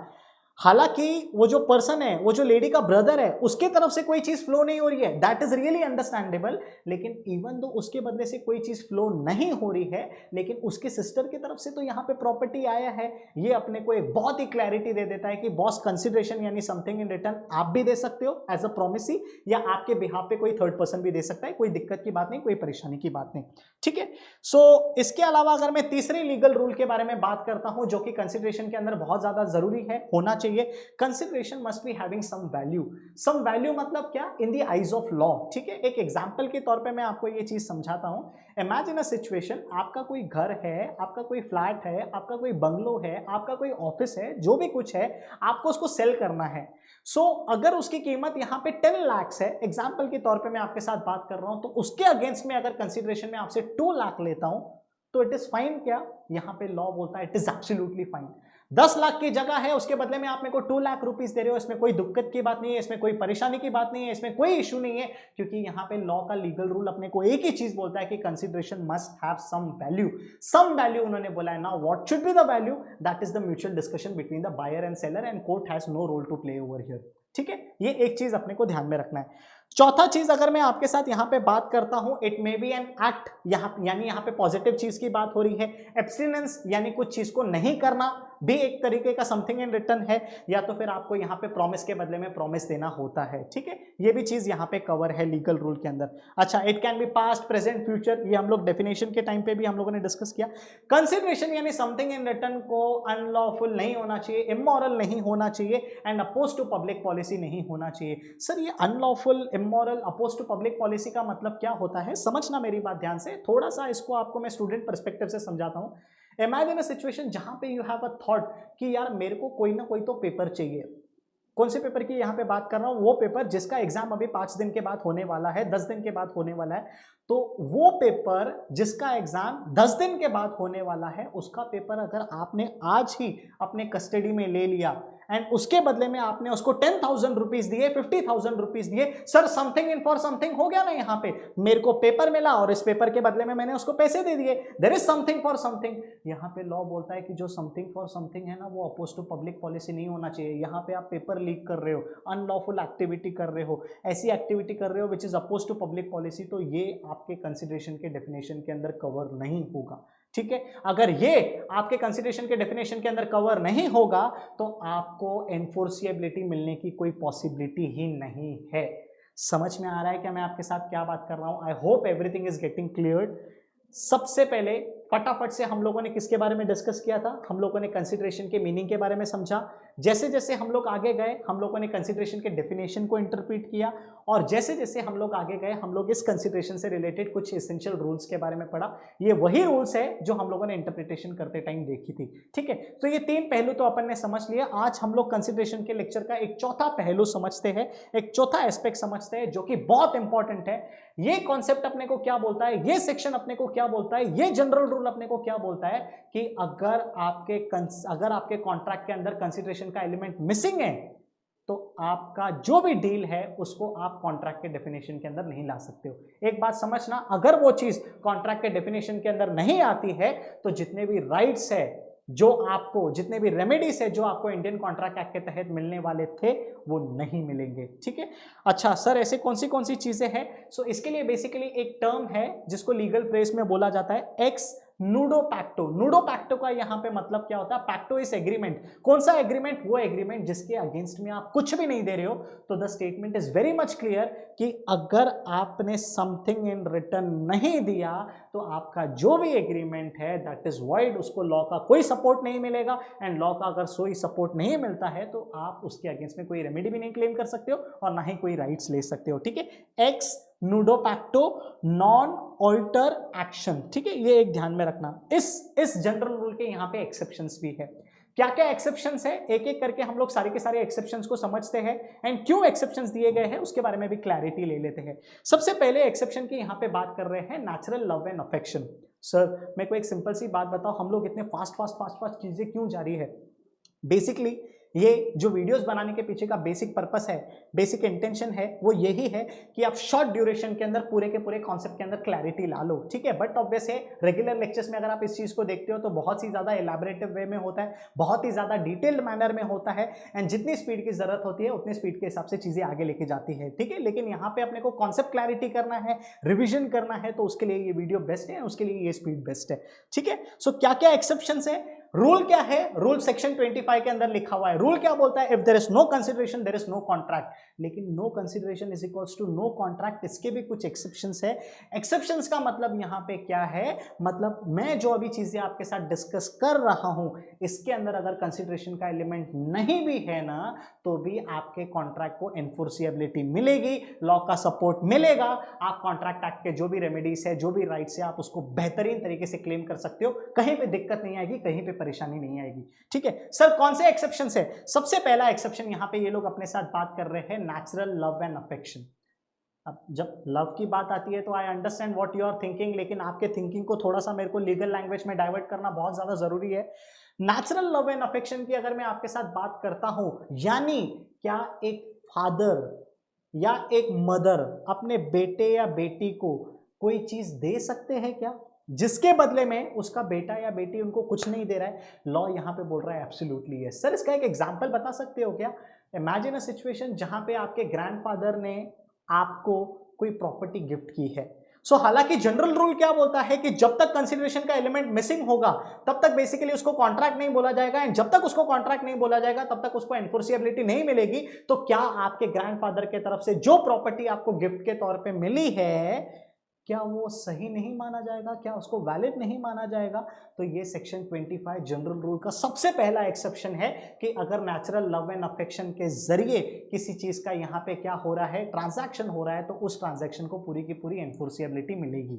हालांकि वो जो पर्सन है, वो जो लेडी का ब्रदर है, उसके तरफ से कोई चीज फ्लो नहीं हो रही है, दैट इज रियली अंडरस्टैंडेबल। लेकिन इवन दो उसके बदले से कोई चीज फ्लो नहीं हो रही है, लेकिन उसके सिस्टर की तरफ से तो यहाँ पे प्रॉपर्टी आया है। ये अपने को एक बहुत ही क्लैरिटी दे देता है कि बॉस कंसिडरेशन यानी समथिंग इन रिटर्न आप भी दे सकते हो एज अ प्रोमिसी, या आपके बिहाफ पे कोई थर्ड पर्सन भी दे सकता है। कोई दिक्कत की बात नहीं, कोई परेशानी की बात नहीं। ठीक है, सो इसके अलावा अगर मैं तीसरे लीगल रूल के बारे में बात करता हूं जो कि कंसिडरेशन के अंदर बहुत ज्यादा जरूरी है, होना चाहिए, consideration must be having some value. Some value मतलब क्या? In the eyes of law. ठीक है, एक एग्जांपल के तौर पे मैं आपको ये चीज समझाता हूं। इमेजिन अ सिचुएशन, आपका कोई घर है, आपका कोई फ्लैट है, आपका कोई बंगलो है, आपका कोई ऑफिस है, जो भी कुछ है, आपको उसको सेल करना है। सो अगर उसकी कीमत यहाँ पे 10 लाख है, एग्जाम्पल के तौर पे मैं आपके साथ बात कर रहा हूं, तो उसके अगेंस्ट में अगर कंसिडरेशन में आपसे 2 लाख लेता हूं तो इट इज फाइन। क्या यहाँ पे लॉ बोलता है? It is absolutely fine. 10 lakh की जगह है, उसके बदले में आप मेरे को 2 लाख रुपीस दे रहे हो, इसमें कोई दिक्कत की बात नहीं है, इसमें कोई परेशानी की बात नहीं है, इसमें कोई इश्यू नहीं है, क्योंकि यहाँ पे लॉ का लीगल रूल अपने को एक ही चीज बोलता है कि consideration must have some value. Some value उन्होंने बोला है। Now what should be the value? That is the mutual discussion between the buyer and seller and court has no role to play over here. ठीक है, ये एक चीज अपने को ध्यान में रखना है। चौथा चीज अगर मैं आपके साथ यहां पे बात करता हूं, it may be an act, यानी यहां पे पॉजिटिव चीज की बात हो रही है। एब्स्टिनेंस यानी कुछ चीज को नहीं करना भी एक तरीके का समथिंग इन रिटर्न है, या तो फिर आपको यहाँ पे प्रॉमिस के बदले में प्रॉमिस देना होता है। ठीक है, ये भी चीज यहाँ पे कवर है लीगल रूल के अंदर। अच्छा, it can be past, present, future, ये हम लोग डेफिनेशन के टाइम पे भी हम लोगों ने डिस्कस किया। कंसिडरेशन यानी समथिंग इन रिटर्न को अनलॉफुल नहीं होना चाहिए, इमोरल नहीं होना चाहिए and oppose to public policy नहीं होना चाहिए। सर ये unlawful, immoral, oppose to public policy का मतलब क्या होता है? समझना मेरी बात ध्यान से, थोड़ा सा इसको आपको मैं स्टूडेंट पर्सपेक्टिव से समझाता हूं। इमेजिन अ सिचुएशन जहां पे यू हैव अ थॉट कि यार मेरे को कोई ना कोई तो पेपर चाहिए, कौन से पेपर की यहाँ पे बात कर रहा हूँ? वो पेपर जिसका एग्जाम अभी 5 दिन के बाद होने वाला है, 10 दिन के बाद होने वाला है। तो वो पेपर जिसका एग्जाम 10 दिन के बाद होने वाला है, उसका पेपर अगर आपने आज ही अपने कस्टडी में ले लिया एंड उसके बदले में आपने उसको 10,000 रुपीज दिए, 50,000 रुपीज दिए, sir something in for something हो गया ना। यहाँ पे मेरे को पेपर मिला और इस पेपर के बदले में मैंने उसको पैसे दे दिए, there is something for something. यहाँ पे लॉ बोलता है कि जो समथिंग फॉर समथिंग है ना, वो अपोज टू पब्लिक पॉलिसी नहीं होना चाहिए। यहाँ पे आप पेपर लीक कर रहे हो, अनलॉफुल एक्टिविटी कर रहे हो, ऐसी एक्टिविटी कर रहे हो which is oppose to public policy, तो ये आपके कंसिडरेशन के डेफिनेशन के अंदर कवर नहीं होगा। ठीक है, अगर ये आपके कंसिडरेशन के डेफिनेशन के अंदर कवर नहीं होगा तो आपको एनफोर्सिएबिलिटी मिलने की कोई पॉसिबिलिटी ही नहीं है। समझ में आ रहा है क्या मैं आपके साथ क्या बात कर रहा हूं? I hope everything is getting cleared. सबसे पहले फटाफट से हम लोगों ने किसके बारे में डिस्कस किया था? हम लोगों ने कंसिडरेशन के मीनिंग के बारे में समझा। जैसे जैसे हम लोग आगे गए, हम लोगों ने कंसिडरेशन के डेफिनेशन को इंटरप्रेट किया, और जैसे जैसे हम लोग आगे गए, हम लोग इस कंसिडरेशन से रिलेटेड कुछ एसेंशियल रूल्स के बारे में पढ़ा। ये वही रूल्स है जो हम लोगों ने इंटरप्रिटेशन करते टाइम देखी थी। ठीक है, तो ये 3 पहलू तो अपन ने समझ लिया। आज हम लोग कंसिडरेशन के लेक्चर का एक चौथा पहलू समझते हैं, एक चौथा एस्पेक्ट समझते हैं, जो कि बहुत इंपॉर्टेंट है। ये कॉन्सेप्ट अपने को क्या बोलता है, ये सेक्शन अपने को क्या बोलता है, ये जनरल रूल अपने को क्या बोलता है कि अगर आपके कॉन्ट्रैक्ट के अंदर कंसिडरेशन का एलिमेंट मिसिंग है तो आपका जो भी डील है उसको आप कॉन्ट्रैक्ट के डेफिनेशन के अंदर नहीं ला सकते हो। एक बात समझना, अगर वो चीज कॉन्ट्रैक्ट के डेफिनेशन के अंदर नहीं आती है तो जितने भी राइट्स है जो आपको, जितने भी रेमेडीज है जो आपको इंडियन कॉन्ट्रैक्ट एक्ट के तहत मिलने वाले थे, वो नहीं मिलेंगे। ठीक है, अच्छा सर ऐसे कौन सी चीजें हैं? सो इसके लिए बेसिकली एक टर्म है जिसको लीगल फ्रेज में बोला जाता है एक्स नूडो पैक्टो। नूडो पैक्टो का यहाँ पे मतलब क्या होता है? पैक्टो इज एग्रीमेंट। कौन सा एग्रीमेंट? वो एग्रीमेंट जिसके अगेंस्ट में आप कुछ भी नहीं दे रहे हो। तो the statement is very much clear कि अगर आपने समथिंग इन रिटर्न नहीं दिया तो आपका जो भी एग्रीमेंट है दैट इज वॉइड, उसको लॉ का कोई सपोर्ट नहीं मिलेगा। एंड लॉ का अगर कोई सपोर्ट नहीं मिलता है तो आप उसके अगेंस्ट में कोई रेमेडी भी नहीं क्लेम कर सकते हो और ना ही कोई राइट्स ले सकते हो। ठीक है, एक्स नूडो पैक्टो नॉन ऑल्टर एक्शन। ठीक है, ये एक ध्यान में रखना। इस जनरल रूल के यहाँ पे एक्सेप्शंस भी है। क्या क्या एक्सेप्शंस है, एक एक करके हम लोग सारे के सारे एक्सेप्शंस को समझते हैं एंड क्यों एक्सेप्शंस दिए गए हैं उसके बारे में भी क्लैरिटी ले लेते हैं। सबसे पहले एक्सेप्शन की यहाँ पे बात कर रहे हैं natural love and affection. Sir मेरे को एक सिंपल सी बात बताओ, हम लोग इतने फास्ट चीजें क्यों जा रही है? बेसिकली ये जो वीडियोस बनाने के पीछे का बेसिक पर्पस है, बेसिक इंटेंशन है, वो यही है कि आप शॉर्ट ड्यूरेशन के अंदर पूरे के पूरे कॉन्सेप्ट के अंदर क्लैरिटी ला लो। ठीक है, बट ऑब्वियस है रेगुलर लेक्चर्स में अगर आप इस चीज को देखते हो तो बहुत ही ज्यादा एलैबोरेटिव वे में होता है, बहुत ही ज्यादा डिटेल्ड मैनर में होता है, एंड जितनी स्पीड की जरूरत होती है उतनी स्पीड के हिसाब से चीजें आगे लेके जाती है। ठीक है, लेकिन यहाँ पे अपने को कॉन्सेप्ट क्लैरिटी करना है, रिविजन करना है, तो उसके लिए ये वीडियो बेस्ट है, उसके लिए ये स्पीड बेस्ट है। ठीक है, सो क्या क्या एक्सेप्शन है? रूल क्या है? रूल सेक्शन 25 के अंदर लिखा हुआ है। रूल क्या बोलता है? If there is no consideration there is no contract. लेकिन no consideration is equals to no contract, इसके भी कुछ एक्सेप्शंस है। एक्सेप्शंस का मतलब यहाँ पे क्या है? मतलब मैं जो अभी चीजें आपके साथ डिस्कस कर रहा हूं इसके अंदर अगर कंसिडरेशन का एलिमेंट नहीं भी है ना तो भी आपके कॉन्ट्रैक्ट को एनफोर्सिएबिलिटी मिलेगी, लॉ का सपोर्ट मिलेगा, आप कॉन्ट्रैक्ट एक्ट के जो भी रेमेडीज है, जो भी राइट्स है, आप उसको बेहतरीन तरीके से क्लेम कर सकते हो। कहीं पे दिक्कत नहीं आएगी, कहीं पे परेशानी नहीं आएगी। ठीक है सर, कौन से एक्सेप्शन है? सबसे पहला एक्सेप्शन यहाँ पे ये लोग अपने साथ बात कर रहे हैं नेचुरल लव एंड अफेक्शन। अब जब लव की बात आती है तो I understand what you are thinking, लेकिन आपके थिंकिंग को थोड़ा सा मेरे को लीगल लैंग्वेज में डाइवर्ट करना बहुत ज्यादा जरूरी है। नेचुरल लव एंड अफेक्शन की अगर मैं आपके साथ बात करता हूं, यानी क्या एक फादर या एक मदर अपने बेटे या बेटी को कोई चीज दे सकते हैं क्या, जिसके बदले में उसका बेटा या बेटी उनको कुछ नहीं दे रहा है? लॉ यहाँ पे बोल रहा है एब्सोल्युटली यस। सर इसका एक एग्जांपल बता सकते हो क्या? इमेजिन अ सिचुएशन जहां पे आपके ग्रैंडफादर ने आपको कोई प्रॉपर्टी गिफ्ट की है। सो हालांकि जनरल रूल क्या बोलता है कि जब तक कंसिडरेशन का एलिमेंट मिसिंग होगा तब तक बेसिकली उसको कॉन्ट्रैक्ट नहीं बोला जाएगा, एंड जब तक उसको कॉन्ट्रैक्ट नहीं बोला जाएगा तब तक उसको एनफोर्सिएबिलिटी नहीं मिलेगी। तो क्या आपके ग्रैंडफादर के तरफ से जो प्रॉपर्टी आपको गिफ्ट के तौर पे मिली है क्या वो सही नहीं माना जाएगा, क्या उसको वैलिड नहीं माना जाएगा? तो ये सेक्शन 25 जनरल रूल का सबसे पहला एक्सेप्शन है कि अगर नेचुरल लव एंड अफेक्शन के जरिए किसी चीज का यहाँ पे क्या हो रहा है, ट्रांजैक्शन हो रहा है, तो उस ट्रांजैक्शन को पूरी की पूरी एनफोर्सिएबिलिटी मिलेगी।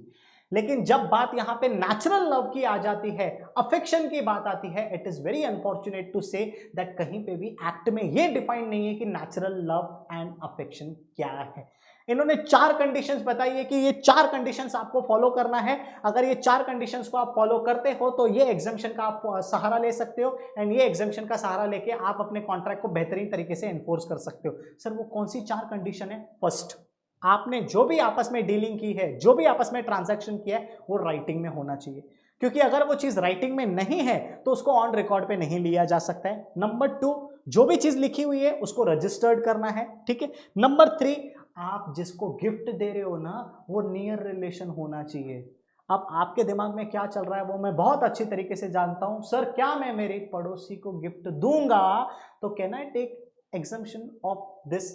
लेकिन जब बात यहां पे नेचुरल लव की आ जाती है, अफेक्शन की बात आती है, it is very unfortunate to say that कहीं पे भी एक्ट में ये डिफाइन नहीं है कि नेचुरल लव एंड अफेक्शन क्या है। इन्होंने 4 कंडीशंस बताई है कि ये 4 कंडीशंस आपको फॉलो करना है। अगर ये 4 कंडीशंस को आप फॉलो करते हो तो ये एग्जम्पशन का आप सहारा ले सकते हो, एंड ये एग्जम्पशन का सहारा लेके आप अपने कॉन्ट्रैक्ट को बेहतरीन तरीके से एनफोर्स कर सकते हो। सर वो कौन सी 4 कंडीशन है? फर्स्ट, आपने जो भी आपस में डीलिंग की है, जो भी आपस में ट्रांजैक्शन किया है, वो राइटिंग में होना चाहिए, क्योंकि अगर वो चीज राइटिंग में नहीं है तो उसको ऑन रिकॉर्ड पे नहीं लिया जा सकता है। नंबर 2, जो भी चीज लिखी हुई है उसको रजिस्टर्ड करना है, ठीक है। नंबर 3, आप जिसको गिफ्ट दे रहे हो ना, वो नियर रिलेशन होना चाहिए। अब आपके दिमाग में क्या चल रहा है वो मैं बहुत अच्छी तरीके से जानता हूं। सर क्या मैं मेरे पड़ोसी को गिफ्ट दूंगा तो can I take exemption of this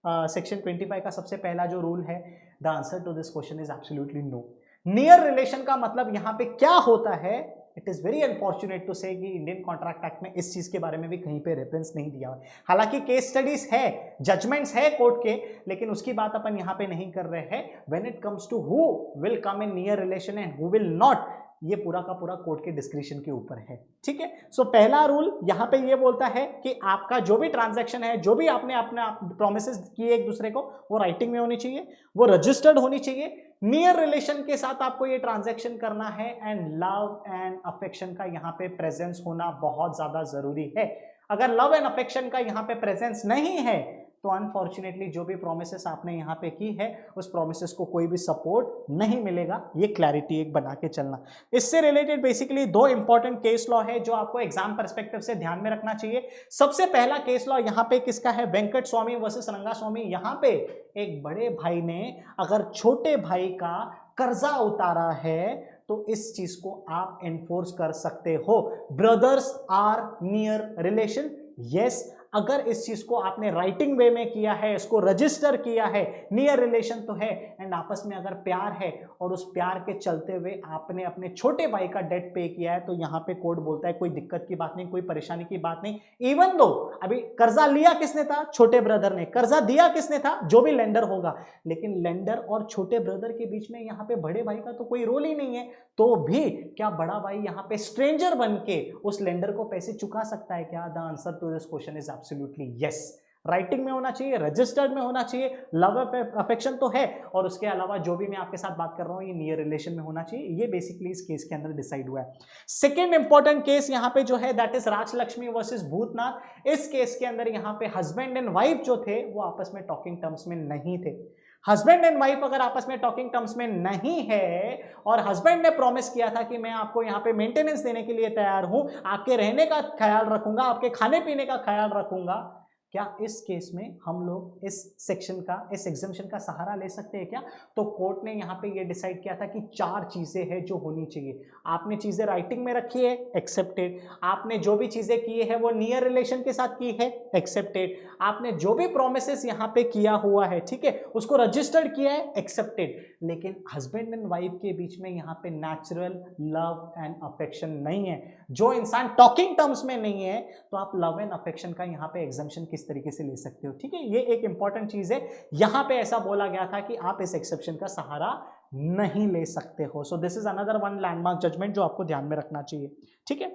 section 25 का सबसे पहला जो रूल है? The answer to this question is absolutely no. Near relation का मतलब यहां पे क्या होता है? It is very unfortunate to say कि इंडियन कॉन्ट्रैक्ट एक्ट में इस चीज के बारे में भी कहीं पे रेफरेंस नहीं दिया है। हालांकि केस स्टडीज है, जजमेंट्स है कोर्ट के, लेकिन उसकी बात अपन यहां पे नहीं कर रहे हैं। When it comes to who will come in near relation and who will not, ये पूरा का पूरा कोर्ट के डिस्क्रिप्शन के ऊपर है, ठीक है। सो पहला रूल यहां पे ये बोलता है कि आपका जो भी ट्रांजैक्शन है, जो भी आपने अपने प्रोमिसेस किए एक दूसरे को, वो राइटिंग में होनी चाहिए, वो रजिस्टर्ड होनी चाहिए, नियर रिलेशन के साथ आपको ये ट्रांजैक्शन करना है, एंड लव एंड अफेक्शन का यहाँ पे प्रेजेंस होना बहुत ज्यादा जरूरी है। अगर लव एंड अफेक्शन का यहाँ पे प्रेजेंस नहीं है तो अनफॉर्चुनेटली जो भी प्रोमिसेस आपने यहाँ पे की है उस प्रोमिसेस को कोई भी सपोर्ट नहीं मिलेगा। ये क्लैरिटी एक बना के चलना। इससे related basically 2 important case law है जो आपको एग्जाम पर्सपेक्टिव से ध्यान में रखना चाहिए। सबसे पहला केस लॉ यहाँ पे किसका है? वेंकट स्वामी वर्सेस रंगास्वामी। यहाँ पे एक बड़े भाई ने अगर छोटे भाई का कर्जा उतारा है तो इस चीज को आप एनफोर्स कर सकते हो। Brothers are near relation, yes. अगर इस चीज को आपने राइटिंग वे में किया है, इसको रजिस्टर किया है, नियर रिलेशन तो है, एंड आपस में अगर प्यार है और उस प्यार के चलते हुए आपने अपने छोटे भाई का डेट पे किया है तो यहां पे कोर्ट बोलता है कोई दिक्कत की बात नहीं, कोई परेशानी की बात नहीं। इवन दो अभी कर्जा लिया किसने था? छोटे ब्रदर ने। कर्जा दिया किसने था? जो भी लेंडर होगा। लेकिन लेंडर और छोटे ब्रदर के बीच में यहाँ पे बड़े भाई का तो कोई रोल ही नहीं है, तो भी क्या बड़ा भाई यहाँ पे स्ट्रेंजर बन के उस लेंडर को पैसे चुका सकता है क्या? The answer to this question is absolutely yes. Writing में होना चाहिए, रजिस्टर्ड में होना चाहिए, लव अफेक्शन तो है, और उसके अलावा जो भी मैं आपके साथ बात कर रहा हूं ये नियर रिलेशन में होना चाहिए। ये बेसिकली इस केस के अंदर डिसाइड हुआ है। सेकेंड इंपॉर्टेंट केस यहां पे जो है that is Rajlakshmi versus Bhootnath. इस केस के अंदर यहां पे हस्बैंड एंड वाइफ जो थे वो आपस में टॉकिंग टर्म्स में नहीं थे। हस्बैंड एंड वाइफ अगर आपस में टॉकिंग टर्म्स में नहीं है और हस्बैंड ने प्रॉमिस किया था कि मैं आपको यहाँ पे मेंटेनेंस देने के लिए तैयार हूं, आपके रहने का ख्याल रखूंगा, आपके खाने पीने का ख्याल रखूंगा, क्या इस केस में हम लोग इस सेक्शन का, इस एग्जम्पशन का सहारा ले सकते हैं क्या? तो कोर्ट ने यहाँ पे ये डिसाइड किया था कि 4 चीजें हैं जो होनी चाहिए। आपने चीजें राइटिंग में रखी है, एक्सेप्टेड। आपने जो भी चीजें की है वो नियर रिलेशन के साथ की है, एक्सेप्टेड। आपने जो भी प्रोमिसेस यहाँ पे किया हुआ है, ठीक है, उसको रजिस्टर्ड किया है, एक्सेप्टेड। लेकिन हस्बैंड एंड वाइफ के बीच में यहाँ पे नेचुरल लव एंड अफेक्शन नहीं है। जो इंसान टॉकिंग टर्म्स में नहीं है तो आप लव एंड अफेक्शन का यहाँ पे एग्जम्पशन किस तरीके से ले सकते हो? ठीक है, ये एक इंपॉर्टेंट चीज है। यहां पे ऐसा बोला गया था कि आप इस एक्सेप्शन का सहारा नहीं ले सकते हो। So this is another one landmark judgement जो आपको ध्यान में रखना चाहिए, ठीक है।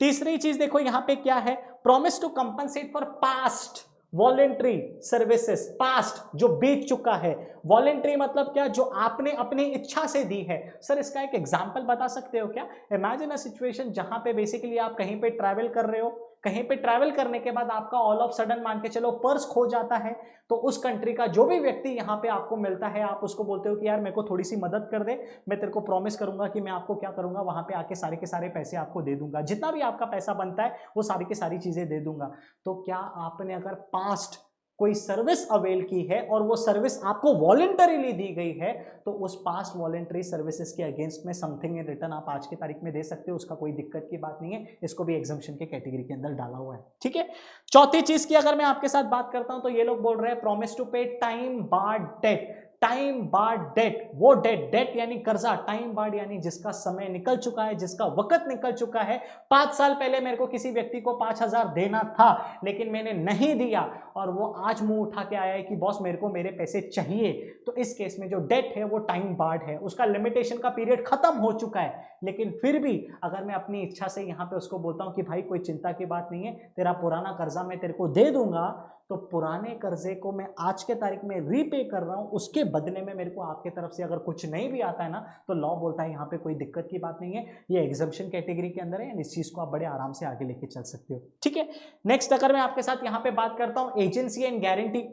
तीसरी चीज देखो यहां पे क्या है? Promise to compensate for past voluntary services. Past जो बीत चुका है, वॉलेंट्री मतलब क्या? जो आपने अपनी इच्छा से दी है। सर इसका एक एग्जांपल बता सकते हो क्या? इमेजिन अ सिचुएशन जहां पे बेसिकली आप कहीं पे ट्रैवल कर रहे हो, कहीं पे ट्रैवल करने के बाद आपका ऑल ऑफ सडन मान के चलो पर्स खो जाता है, तो उस कंट्री का जो भी व्यक्ति यहाँ पे आपको मिलता है आप उसको बोलते हो कि यार मेरे को थोड़ी सी मदद कर दे, मैं तेरे को प्रॉमिस करूंगा कि मैं आपको क्या करूंगा, वहां पे आके सारे के सारे पैसे आपको दे दूंगा, जितना भी आपका पैसा बनता है वो सारी की सारी चीजें दे दूंगा। तो क्या आपने अगर पास्ट कोई सर्विस अवेल की है और वो सर्विस आपको वॉलंटरीली दी गई है तो उस पास्ट वॉलंटरी सर्विसेज के अगेंस्ट में समथिंग इन रिटर्न आप आज की तारीख में दे सकते हो, उसका कोई दिक्कत की बात नहीं है। इसको भी एग्जम्पशन के कैटेगरी के अंदर डाला हुआ है, ठीक है। चौथी चीज की अगर मैं आपके साथ बात करता हूं तो ये लोग बोल रहे हैं promise to pay time barred debt. Time barred debt, वो डेट यानी कर्जा, टाइम बार्ड यानी जिसका समय निकल चुका है, जिसका वक्त निकल चुका है। 5 साल पहले मेरे को किसी व्यक्ति को 5,000 देना था लेकिन मैंने नहीं दिया और वो आज मुंह उठा के आया है कि बॉस मेरे को मेरे पैसे चाहिए, तो इस केस में जो डेट है वो टाइम बार्ड है, उसका लिमिटेशन का पीरियड खत्म हो चुका है। लेकिन फिर भी अगर मैं अपनी इच्छा से यहाँ पे उसको बोलता हूँ कि भाई कोई चिंता की बात नहीं है, तेरा पुराना कर्जा मैं तेरे को दे दूंगा, तो पुराने कर्जे को मैं आज के तारीख में रीपे कर रहा हूं, उसके बदले में मेरे को आपके तरफ से अगर कुछ नहीं भी आता है ना, तो लॉ बोलता है यहाँ पे कोई दिक्कत की बात नहीं है, ये एग्जम्पशन कैटेगरी के अंदर है, इस चीज को आप बड़े आराम से आगे लेके चल सकते हो। ठीक है, नेक्स्ट अगर मैं आपके साथ यहाँ पे बात करता हूँ एजेंसी एंड गारंटी,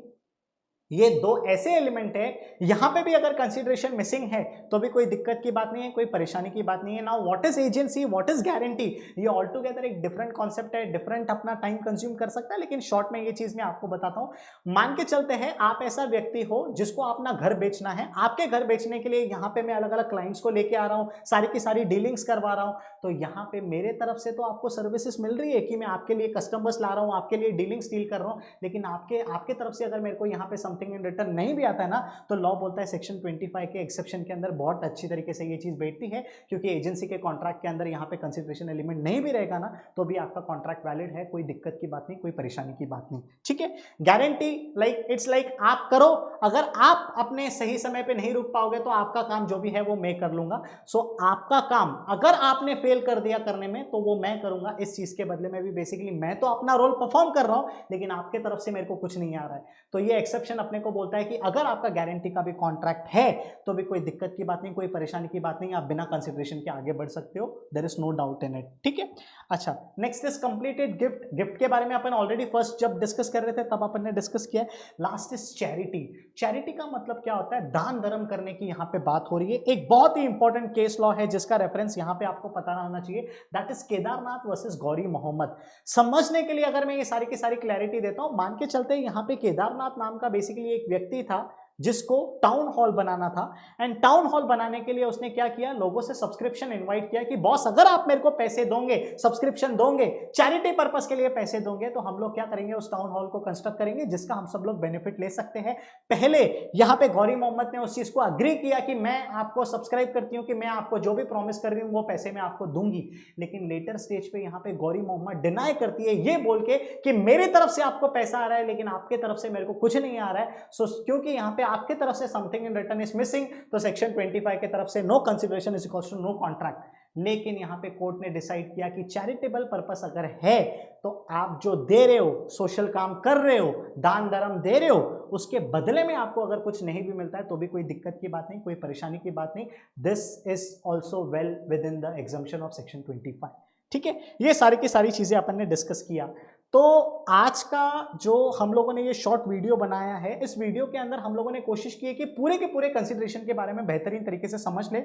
ये दो ऐसे एलिमेंट है, यहां पे भी अगर कंसीडरेशन मिसिंग है तो भी कोई दिक्कत की बात नहीं है, कोई परेशानी की बात नहीं है। Now what is agency, what is guarantee, ये ऑल टुगेदर एक डिफरेंट कॉन्सेप्ट है, डिफरेंट अपना टाइम कंज्यूम कर सकता है, लेकिन शॉर्ट में ये चीज मैं आपको बताता हूं। मान के चलते हैं आप ऐसा व्यक्ति हो जिसको अपना घर बेचना है, आपके घर बेचने के लिए यहाँ पे मैं अलग अलग क्लाइंट्स को लेके आ रहा हूँ, सारी की सारी डीलिंग्स करवा रहा हूँ, तो यहाँ पे मेरे तरफ से तो आपको सर्विसेज मिल रही है कि मैं आपके लिए कस्टमर्स ला रहा हूँ, आपके लिए डीलिंग्स डील कर रहा हूँ, लेकिन आपके तरफ से अगर मेरे को यहाँ पे समथिंग इन रिटर्न नहीं भी आता है ना, तो लॉ बोलता है सेक्शन 25 के एक्सेप्शन के अंदर बहुत अच्छी तरीके से ये चीज बैठती है, क्योंकि एजेंसी के कॉन्ट्रैक्ट के अंदर यहाँ पे कंसिडरेशन एलिमेंट नहीं भी रहेगा ना, तो भी आपका कॉन्ट्रैक्ट वैलिड है, कोई दिक्कत की बात नहीं, कोई परेशानी की बात नहीं। ठीक है, गारंटी लाइक इट्स लाइक आप करो, अगर आप अपने सही समय पे नहीं रुक पाओगे तो आपका काम जो भी है वो मैं कर लूंगा। सो आपका काम अगर आपने फेल कर दिया करने में तो वो मैं करूंगा, इस चीज के बदले में भी बेसिकली मैं तो अपना रोल परफॉर्म कर रहा हूं, लेकिन आपके तरफ से मेरे को कुछ नहीं आ रहा है, तो ये एक्सेप्शन अपने को बोलता है कि अगर आपका गारंटी का भी कॉन्ट्रैक्ट है तो भी कोई दिक्कत की बात नहीं, कोई परेशानी की बात नहीं, आप बिना कंसिडरेशन के आगे बढ़ सकते हो, there is no doubt in it. ठीक है, अच्छा next is completed gift. Gift के बारे में अपन ऑलरेडी फर्स्ट जब डिस्कस कर रहे थे तब अपन ने डिस्कस किया। Last is charity. चैरिटी का मतलब क्या होता है, दान धर्म करने की यहाँ पे बात हो रही है। एक बहुत ही इंपॉर्टेंट केस लॉ है जिसका रेफरेंस यहाँ पे आपको पता होना चाहिए, that is Kedarnath versus Gauri Mohammad. समझने के लिए अगर मैं ये सारी की सारी क्लैरिटी देता हूं, मान के चलते यहाँ पे केदारनाथ नाम का बेसिकली एक व्यक्ति था जिसको टाउन हॉल बनाना था, एंड टाउन हॉल बनाने के लिए उसने क्या किया, लोगों से सब्सक्रिप्शन इनवाइट किया कि बॉस अगर आप मेरे को पैसे दोगे, सब्सक्रिप्शन दोगे, चैरिटी पर्पस के लिए पैसे दोगे, तो हम लोग क्या करेंगे, उस टाउन हॉल को कंस्ट्रक्ट करेंगे जिसका हम सब लोग बेनिफिट ले सकते हैं। पहले यहाँ पे गौरी मोहम्मद ने उस चीज को अग्री किया कि मैं आपको सब्सक्राइब करती हूँ, कि मैं आपको जो भी प्रॉमिस कर रही हूँ वो पैसे मैं आपको दूंगी, लेकिन लेटर स्टेज पे यहाँ पे गौरी मोहम्मद डिनाई करती है ये बोल के कि मेरी तरफ से आपको पैसा आ रहा है लेकिन आपके तरफ से मेरे को कुछ नहीं आ रहा है। सो क्योंकि यहाँ पे आपके तरफ से something in return is missing, तो सेक्शन 25 की तरफ से no consideration is equals to no contract. लेकिन यहाँ पे कोर्ट ने डिसाइड किया कि चैरिटेबल पर्पस अगर है तो आप जो दे रहे हो, सोशल काम कर रहे हो, दान धर्म दे रहे हो, उसके बदले में आपको अगर कुछ नहीं भी मिलता है तो भी कोई दिक्कत की बात नहीं, कोई परेशानी की बात नहीं। This is also well with in the exemption of section 25। ठीक है, ये सारी की सारी चीजें अपन ने डिस्कस किया। तो आज का जो हम लोगों ने ये शॉर्ट वीडियो बनाया है, इस वीडियो के अंदर हम लोगों ने कोशिश की है कि पूरे के पूरे कंसिडरेशन के बारे में बेहतरीन तरीके से समझ ले।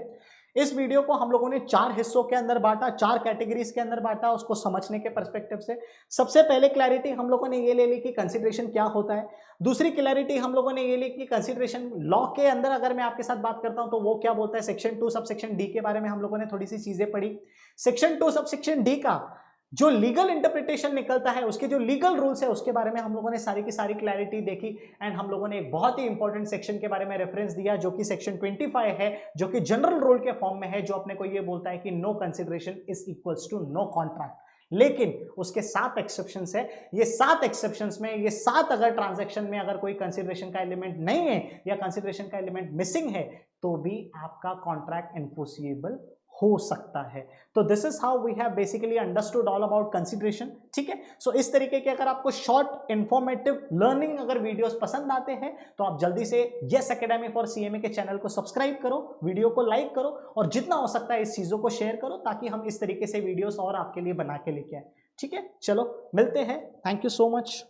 इस वीडियो को हम लोगों ने 4 हिस्सों के अंदर बांटा, 4 कैटेगरीज के अंदर बांटा, उसको समझने के पर्सपेक्टिव से। सबसे पहले क्लैरिटी हम लोगों ने ये ले ली कि कंसिडरेशन क्या होता है। दूसरी क्लैरिटी हम लोगों ने ये ली कि कंसिडरेशन लॉ के अंदर अगर मैं आपके साथ बात करता हूं तो वो क्या बोलता है, सेक्शन 2 सब सेक्शन डी के बारे में हम लोगों ने थोड़ी सी चीजें पढ़ी। सेक्शन 2 सब सेक्शन डी का जो लीगल इंटरप्रिटेशन निकलता है, उसके जो लीगल रूल्स है उसके बारे में हम लोगों ने सारी की सारी क्लैरिटी देखी, एंड हम लोगों ने एक बहुत ही इंपॉर्टेंट सेक्शन के बारे में रेफरेंस दिया जो कि सेक्शन 25 है, जो कि जनरल रूल के फॉर्म में है, जो अपने को ये बोलता है कि no consideration is equals to no contract. लेकिन उसके 7 एक्सेप्शंस है। ये 7 एक्सेप्शंस में ये 7 अगर ट्रांजैक्शन में अगर कोई कंसिडरेशन का एलिमेंट नहीं है या कंसिडरेशन का एलिमेंट मिसिंग है तो भी आपका कॉन्ट्रैक्ट एनफोर्सिएबल हो सकता है। तो this is how we have basically understood all about consideration. ठीक है, सो इस तरीके के अगर आपको शॉर्ट इंफॉर्मेटिव लर्निंग अगर वीडियोस पसंद आते हैं तो आप जल्दी से यस एकेडमी फॉर सीएमए के चैनल को सब्सक्राइब करो, वीडियो को लाइक करो और जितना हो सकता है इस चीजों को शेयर करो ताकि हम इस तरीके से वीडियोस और आपके लिए बना के लेके आए। ठीक है, चलो मिलते हैं, थैंक यू सो मच।